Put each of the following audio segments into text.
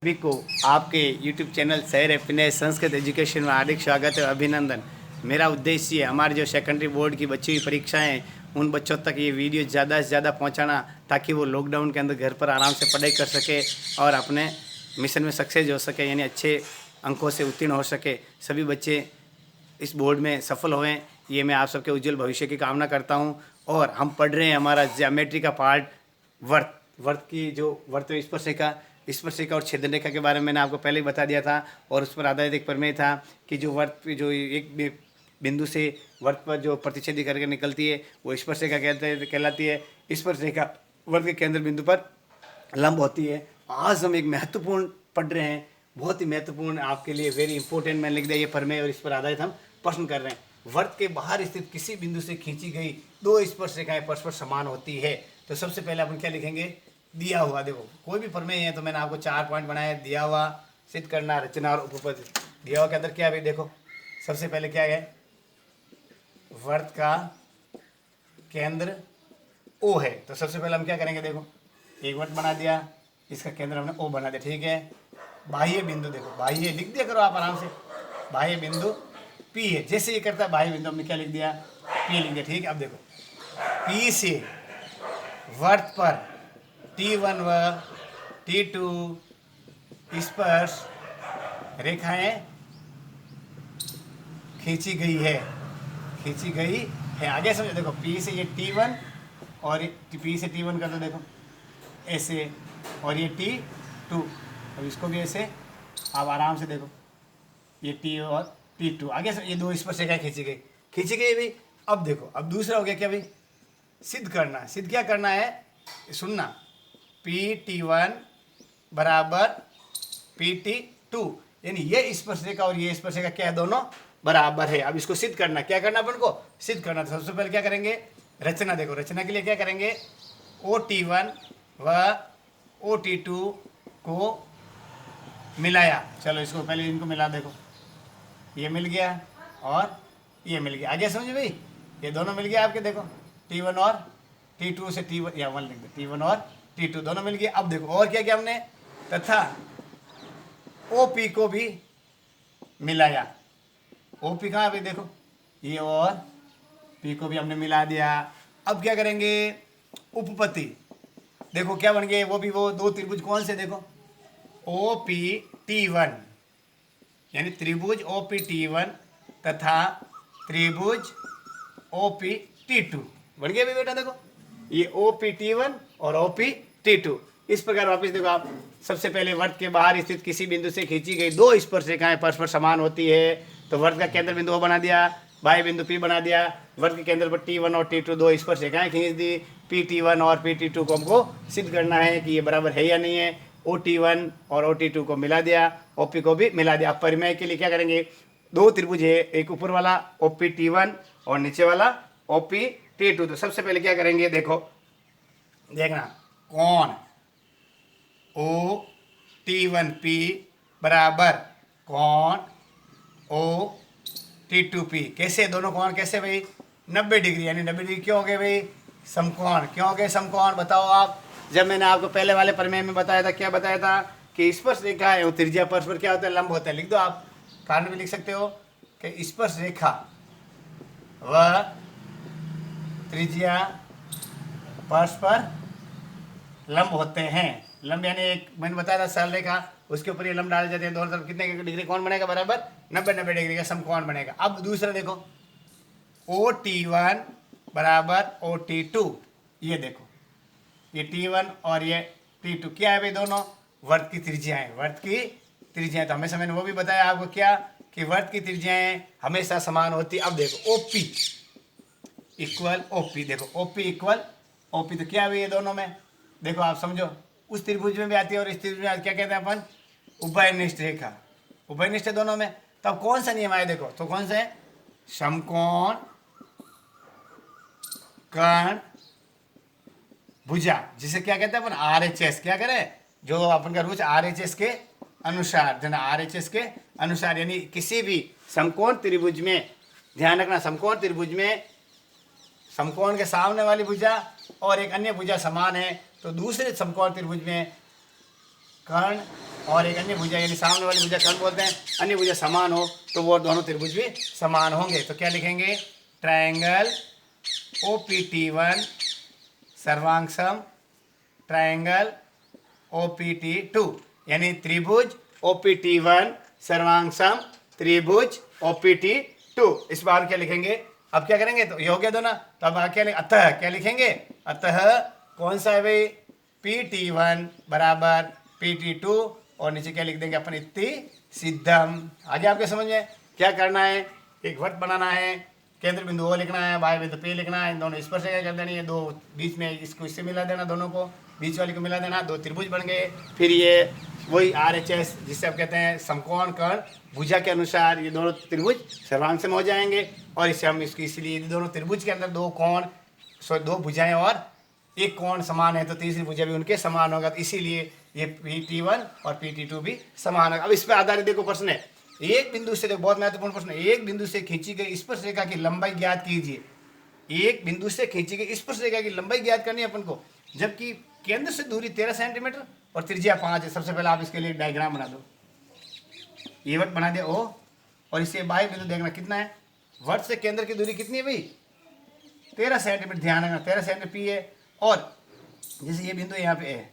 सभी को आपके YouTube चैनल शहर हैप्पीनेस संस्कृत एजुकेशन में हार्दिक स्वागत है, अभिनंदन। मेरा उद्देश्य हमारे जो सेकेंडरी बोर्ड की बच्चों की परीक्षाएं हैं उन बच्चों तक ये वीडियो ज़्यादा से ज़्यादा पहुंचाना, ताकि वो लॉकडाउन के अंदर घर पर आराम से पढ़ाई कर सके और अपने मिशन में सक्सेस हो सके, यानी अच्छे अंकों से उत्तीर्ण हो सके। सभी बच्चे इस बोर्ड में सफल हुए, ये मैं आप सबके उज्जवल भविष्य की कामना करता हूँ। और हम पढ़ रहे हैं हमारा ज्योमेट्री का पार्ट वर्त की जो वर्त स्पर्शिका और छेदन रेखा के बारे में मैंने आपको पहले ही बता दिया था। और उस पर आधारित एक प्रमेय था कि जो वर्त जो एक बिंदु से वर्त पर जो प्रतिच्छेदी करके निकलती है वो स्पर्शिका कहलाती है। स्पर्शिका वर्त के केंद्र बिंदु पर लंब होती है। आज हम एक महत्वपूर्ण पढ़ रहे हैं, बहुत ही महत्वपूर्ण आपके लिए, वेरी इंपॉर्टेंट। मैंने लिख दिया ये प्रमेय और इस पर आधारित हम प्रश्न कर रहे हैं। वर्त के बाहर स्थित किसी बिंदु से खींची गई दो स्पर्शिकाएं परस्पर समान होती है। तो सबसे पहले अपन क्या लिखेंगे? दिया हुआ। देखो कोई भी प्रमेय है तो मैंने आपको 4 पॉइंट बनाए। दिया हुआ, सिद्ध करना, रचना और उपपत्ति। दिया हुआ के अंदर क्या है भाई? देखो सबसे पहले क्या है? वर्त का केंद्र ओ है। तो सबसे पहले हम क्या करेंगे? देखो एक वर्त बना दिया, इसका केंद्र हमने ओ बना दिया, ठीक है। बाह्य बिंदु, देखो बाह्य लिख दिया करो आप आराम से। बाह्य बिंदु पी है, जैसे ये करता है बाह्य बिंदु हमने क्या लिख दिया? पी लिख दिया, ठीक है। अब देखो पी से वर्त पर T1 व T2 स्पर्श रेखाएं खींची गई है। आगे समझो, देखो P से ये T1 और P से T1 कर दो, देखो ऐसे, और ये T2, अब इसको भी ऐसे। आप आराम से देखो ये T और T2, आगे से ये दो स्पर्श रेखाएं खींची गई भाई। अब देखो, अब दूसरा हो गया क्या भाई? सिद्ध करना। सिद्ध क्या करना है? सुनना, PT1 बराबर PT2, यानी ये स्पर्शरेखा और ये स्पर्शरेखा क्या है? दोनों बराबर है। अब इसको सिद्ध करना, क्या करना अपन को? सिद्ध करना। तो सबसे पहले क्या करेंगे? रचना। देखो रचना के लिए क्या करेंगे? OT1 व OT2 को मिलाया। चलो इसको पहले इनको मिला, देखो ये मिल गया और ये मिल गया। आगे समझे भाई? ये दोनों मिल गया आपके, देखो T1 और T2 से T1 या 1 लिख दो, T1 और T2 दोनों मिल गए। अब देखो और क्या किया हमने? तथा OP को भी मिलाया। OP कहाँ पे? देखो ये और P को भी हमने मिला दिया। अब क्या करेंगे? उपपत्ति। देखो क्या बन गए? वो भी वो दो त्रिभुज कौन से? देखो OPT1, यानी त्रिभुज OPT1 तथा त्रिभुज OPT2 बन गया भी बेटा। देखो ये OPT1 और OPT2। इस प्रकार वापस देखो आप, सबसे पहले वर्त के बाहर स्थित किसी बिंदु से खींची गई दो स्पर्शरेखाएं परस्पर समान होती है। तो वर्त का केंद्र बिंदु O बना दिया, बाह्य बिंदु P बना दिया। वर्त के केंद्र पर T1 और T2 दो स्पर्शरेखाएं खींच दी। PT1 और PT2 को हमको सिद्ध करना है कि ये बराबर है या नहीं है। OT1 और OT2 को मिला दिया, OP को भी मिला दिया। अब परिमेय के लिए क्या करेंगे? दो त्रिभुज है, एक ऊपर वाला OPT1 और नीचे वाला OPT2। तो सबसे पहले क्या करेंगे? देखो देखना, कोण OT1P बराबर कोण OT2P। कैसे? दोनों कोण कैसे भाई? 90 डिग्री, यानी 90 डिग्री क्यों हो गए भाई? समकोण। क्यों हो गए समकोण? बताओ आप। जब मैंने आपको पहले वाले प्रमेय में बताया था, क्या बताया था? कि स्पर्श रेखा है, त्रिज्या परस्पर क्या होता है? लंब होता है। लिख दो आप, कारण भी लिख सकते हो कि स्पर्श रेखा व त्रिज्या परस्पर लंब होते हैं। लंब यानी एक मैंने बताया था सरल रेखा, उसके ऊपर ये लंब डाले जाते हैं। दोनों तरफ कितने डिग्री कौन बनेगा? बराबर 90 डिग्री का समकोण बनेगा। अब दूसरा देखो, OT1 बराबर OT2। ये देखो ये T1 और ये T2 क्या है भाई? दोनों वर्त की त्रिज्याएं। वर्त की त्रिज्याएं तो हमेशा मैंने वो भी बताया आपको, क्या कि वर्त की त्रिज्याएं हमेशा समान होती। अब देखो OP इक्वल OP, देखो OP इक्वल OP, तो क्या है ये दोनों में? देखो आप समझो, उस त्रिभुज में भी आती है और इस त्रिभुज में क्या कहते हैं अपन? उभयनिष्ठ रेखा। उभयनिष्ठ है दोनों में। तब कौन सा नियम आया? देखो तो कौन सा है? समकोण कर्ण भुजा, जिसे क्या कहते हैं अपन? RHS। क्या करें? जो अपन का रूल RHS के अनुसार, जना RHS के अनुसार, यानी किसी भी समकोण त्रिभुज में, ध्यान रखना, समकोण त्रिभुज में समकोण के सामने वाली भुजा और एक अन्य भुजा समान है, तो दूसरे समकोण त्रिभुज में कर्ण और एक अन्य भुजा यानी सामने वाली भुजा कर्ण बोलते हैं, अन्य भुजा समान हो तो वो दोनों त्रिभुज भी समान होंगे। तो क्या लिखेंगे, ट्रायंगल OPT1 सर्वांगसम ट्रायंगल OPT2 यानी त्रिभुज OPT1 सर्वांगसम त्रिभुज OPT2। इस बार क्या लिखेंगे, अब क्या करेंगे, तो ये हो गया दोनों, तो अब क्या अतः क्या लिखेंगे, अतः कौन सा है भाई, PT1 बराबर PT2 और नीचे क्या लिख देंगे अपन, इति सिद्धम। आगे आपके समझ में क्या करना है, एक वृत्त बनाना है, केंद्र बिंदु O लिखना है, वाय बिंदु P लिखना है, इन दोनों स्पर्शरेखा कर देनी है, दो बीच में इसको इससे मिला देना, दोनों को बीच वाली को मिला देना, दो त्रिभुज बन गए। फिर ये वही RHS जिससे आप कहते हैं समकोण कर्ण भुजा के अनुसार ये दोनों त्रिभुज सर्वांगसम हो जाएंगे। और इससे हम इसकी इसलिए दोनों त्रिभुज के अंदर दो कोण दो भुजाएं और एक कोण समान है तो तीसरी भुजा भी उनके समान होगा, तो इसीलिए ये PT1 और PT2 भी समान होगा। अब इस पर आधारित देखो प्रश्न है, एक बिंदु से, देखो बहुत महत्वपूर्ण प्रश्न है, एक बिंदु से खींची गई स्पर्श रेखा की लंबाई ज्ञात कीजिए। एक बिंदु से खींची गई स्पर्श रेखा की लंबाई ज्ञात करनी है अपन को, जबकि केंद्र से दूरी 13 सेंटीमीटर और त्रिज्या 5 है। सबसे पहले आप इसके लिए डायग्राम बना दो, ये वृत्त बना दे O और इसे बाह्य बिंदु देखना कितना है, वृत्त से केंद्र की दूरी कितनी है भाई, 13 सेंटीमीटर, ध्यान रखना 13 सेंटीमीटर P है। और जैसे ये बिंदु यहाँ पे है,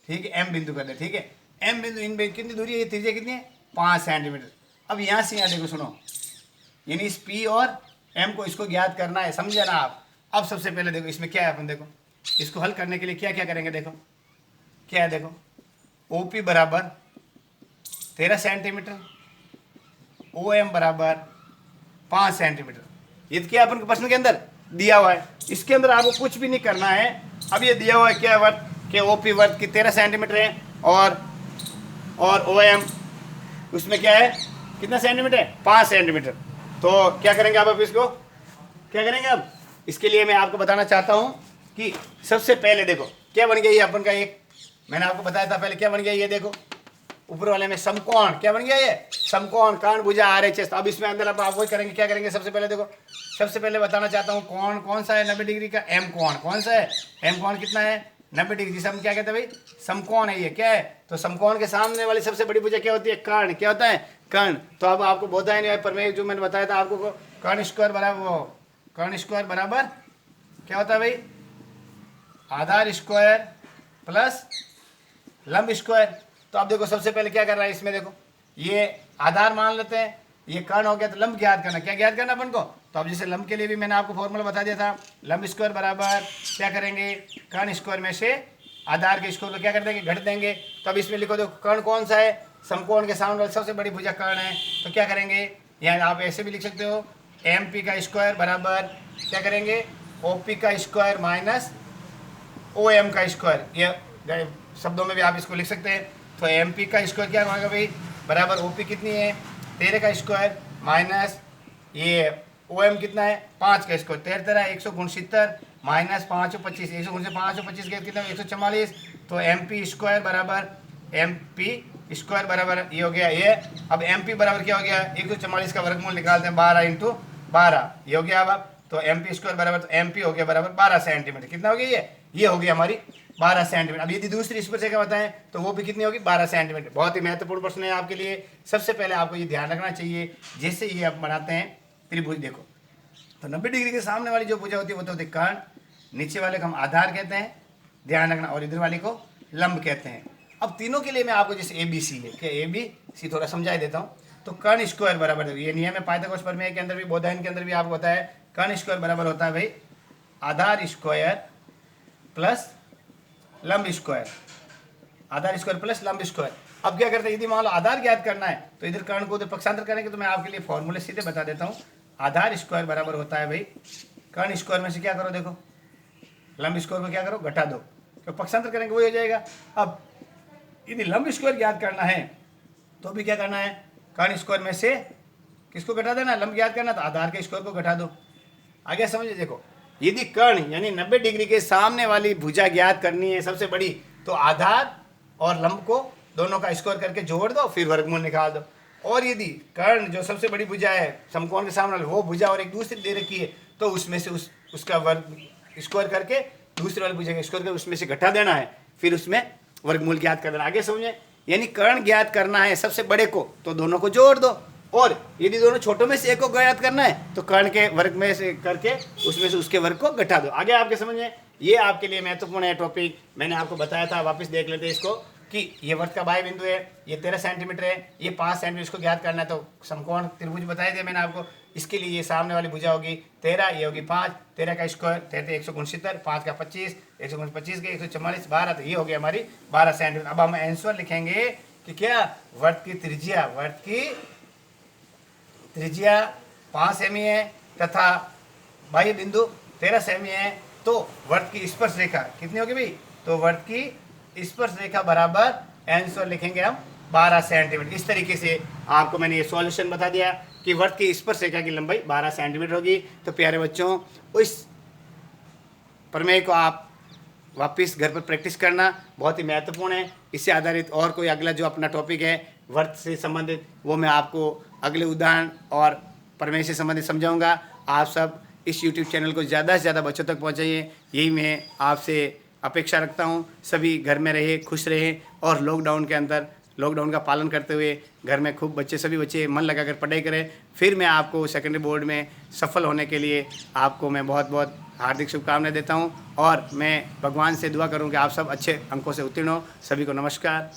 ठीक है, M बिंदु कर दे, ठीक है, M बिंदु इन कितनी दूरी है, ये त्रिज्या कितनी है 5 सेंटीमीटर। अब यहाँ से यहाँ देखो सुनो, यानी इस P और M को इसको ज्ञात करना है, समझे ना आप। अब सबसे पहले देखो इसमें क्या है, अपन देखो इसको हल करने के लिए क्या क्या करेंगे, देखो क्या है, देखो OP बराबर 13 सेंटीमीटर, OM बराबर 5 सेंटीमीटर, ये तो क्या अपन के प्रश्न के अंदर दिया हुआ है, इसके अंदर आपको कुछ भी नहीं करना है। अब ये दिया हुआ है क्या वर्त कि OP वर्त की 13 सेंटीमीटर है और OM उसमें क्या है, कितना सेंटीमीटर है, 5 सेंटीमीटर। तो क्या करेंगे आप इसको क्या करेंगे, अब इसके लिए मैं आपको बताना चाहता हूँ कि सबसे पहले देखो क्या बन गया ये अपन का, एक मैंने आपको बताया था पहले क्या बन गया, ये देखो ऊपर वाले में समकोण क्या बन गया, ये समकोण कर्ण भुजा RHS। तो अब इसमें अंदर अब आप वही करेंगे, क्या करेंगे, सबसे पहले देखो, सबसे पहले बताना चाहता हूँ कोण कौन सा है 90 डिग्री का, M कोण कौन सा है, M कोण कितना है 90 डिग्री, जिसे हम क्या कहते हैं भाई, समकोण है, ये क्या है, तो समकोण के सामने वाली सबसे बड़ी भुजा क्या होती है, कर्ण, क्या होता है, कर्ण। तो अब आपको बोधा नहीं प्रमेय जो मैंने बताया था आपको, कर्ण स्क्वायर बराबर, वो कर्ण स्क्वायर बराबर क्या होता है भाई, आधार स्क्वायर प्लस लंब स्क्वायर। तो अब देखो सबसे पहले क्या कर रहा है इसमें, देखो ये आधार मान लेते हैं, ये कर्ण हो गया, तो लंब ज्ञात करना, क्या ज्ञात करना अपन को। तो अब जैसे लंब के लिए भी मैंने आपको फॉर्मूला बता दिया था, लंब स्क्वायर बराबर क्या करेंगे, कर्ण स्क्वायर में से आधार के स्क्वायर को क्या कर देंगे, घट देंगे। तो अब इसमें लिखो, देखो कर्ण कौन सा है, समकोण के सामने वाली सबसे बड़ी भुजा कर्ण है। तो क्या करेंगे, यहाँ आप ऐसे भी लिख सकते हो, MP का स्क्वायर बराबर क्या करेंगे, OP का स्क्वायर माइनस OM का स्क्वायर, ये शब्दों में भी आप इसको लिख सकते हैं। तो MP का स्क्वायर क्या होगा भाई, बराबर OP कितनी है 13 का स्क्वायर माइनस ये OM कितना है 5 का स्क्वायर, 13 169 माइनस 5 और 25, 100 से 5 और 25 गए कितना 144। तो MP स्क्वायर बराबर MP स्क्वायर बराबर ये हो गया ये। अब MP बराबर क्या हो गया, 144 का वर्गमूल निकालते हैं 12 × 12, ये हो गया। अब तो MP स्क्वायर बराबर, तो MP हो गया बराबर 12 सेंटीमीटर, कितना हो गया ये हो गया हमारी 12 सेंटीमीटर। अब यदि दूसरी स्पर्शरेखा बताएं तो वो भी कितनी होगी 12 सेंटीमीटर। बहुत ही महत्वपूर्ण प्रश्न है आपके लिए। सबसे पहले आपको ये ध्यान रखना चाहिए, जैसे ये आप बनाते हैं त्रिभुज, देखो तो 90 डिग्री के सामने वाली जो भुजा होती है वो तो होती है कर्ण, नीचे वाले को हम आधार कहते हैं, ध्यान रखना, और इधर वाले को लंब कहते हैं। अब तीनों के लिए मैं आपको जैसे ABC है, क्या ABC थोड़ा समझा देता हूँ। तो कर्ण स्क्वायर बराबर, ये नियम है पाइथागोरस प्रमेय के अंदर भी, बोधायन के अंदर भी आपको बताया, कर्ण स्क्वायर बराबर होता है भाई आधार स्क्वायर प्लस लंब स्क्वायर, आधार स्क्वायर प्लस लंब स्क्वायर। अब क्या करते हैं, यदि मान लो आधार ज्ञात करना है तो इधर कर्ण को उधर पक्षांतर करेंगे। तो मैं आपके लिए फॉर्मूले सीधे बता देता हूँ। आधार स्क्वायर बराबर होता है भाई कर्ण स्क्वायर में से क्या करो, देखो लंब स्क्वायर को क्या करो, घटा दो, तो पक्षांतर करेंगे वही हो जाएगा। अब यदि लंब स्क्वायर ज्ञात करना है तो भी क्या करना है, कर्ण स्क्वायर में से किसको घटा देना, लंब ज्ञात करना, तो आधार के स्क्वायर को घटा दो। आगे समझिए, देखो यदि कर्ण यानी 90 डिग्री के सामने वाली भुजा ज्ञात करनी है सबसे बड़ी, तो आधार और लंब को दोनों का स्क्वायर करके जोड़ दो, फिर वर्गमूल निकाल दो। और यदि कर्ण जो सबसे बड़ी भुजा है समकोण के सामने वो भुजा और एक दूसरी दे रखी है, तो उसमें से उसका वर्ग स्क्वायर करके दूसरे वाली भुजा का स्क्वायर करके उसमें से घटा देना है, फिर उसमें वर्गमूल ज्ञात कर देना। आगे समझे, यानी कर्ण ज्ञात करना है सबसे बड़े को तो दोनों को जोड़ दो, और यदि दोनों छोटों में से एक को ज्ञात करना है तो कर्ण के वर्ग में से करके उसमें से उसके वर्ग को घटा दो। आगे आपके समझ में ये आपके लिए महत्वपूर्ण है टॉपिक, मैंने आपको बताया था, वापस देख लेते हैं इसको कि ये वर्त का बाह्य बिंदु है, ये 13 सेंटीमीटर है, ये 5 सेंटीमीटर, इसको ज्ञात करना है तो समकोण त्रिभुज बताए थे मैंने आपको। इसके लिए ये सामने वाली भुजा होगी 13, ये होगी 5, 13 का स्क्वायर 13 169, 5 का 25, 125 के 144, 12, तो ये हो गया हमारी 12 सेंटीमीटर। अब हम आंसर लिखेंगे कि क्या वर्त की त्रिज्या 5 सेमी है तथा बाह्य बिंदु 13 सेमी है, तो वर्त की स्पर्श रेखा कितनी होगी भाई, तो वर्त की स्पर्श रेखा बराबर आंसर लिखेंगे हम 12 सेंटीमीटर। इस तरीके से आपको मैंने ये सॉल्यूशन बता दिया कि वर्त की स्पर्श रेखा की लंबाई 12 सेंटीमीटर होगी। तो प्यारे बच्चों, इस प्रमेय को आप वापस घर पर प्रैक्टिस करना बहुत ही महत्वपूर्ण है। इससे आधारित और कोई अगला जो अपना टॉपिक है वर्त से संबंधित, वो मैं आपको अगले उदाहरण और प्रमेय से संबंधित समझाऊंगा। आप सब इस YouTube चैनल को ज़्यादा से ज़्यादा बच्चों तक पहुँचाइए, यही मैं आपसे अपेक्षा रखता हूँ। सभी घर में रहे, खुश रहे, और लॉकडाउन के अंदर लॉकडाउन का पालन करते हुए घर में खूब सभी बच्चे मन लगाकर पढ़ाई करें। फिर मैं आपको सेकेंडरी बोर्ड में सफल होने के लिए आपको मैं बहुत बहुत हार्दिक शुभकामनाएं देता हूं, और मैं भगवान से दुआ करूं कि आप सब अच्छे अंकों से उत्तीर्ण हो। सभी को नमस्कार।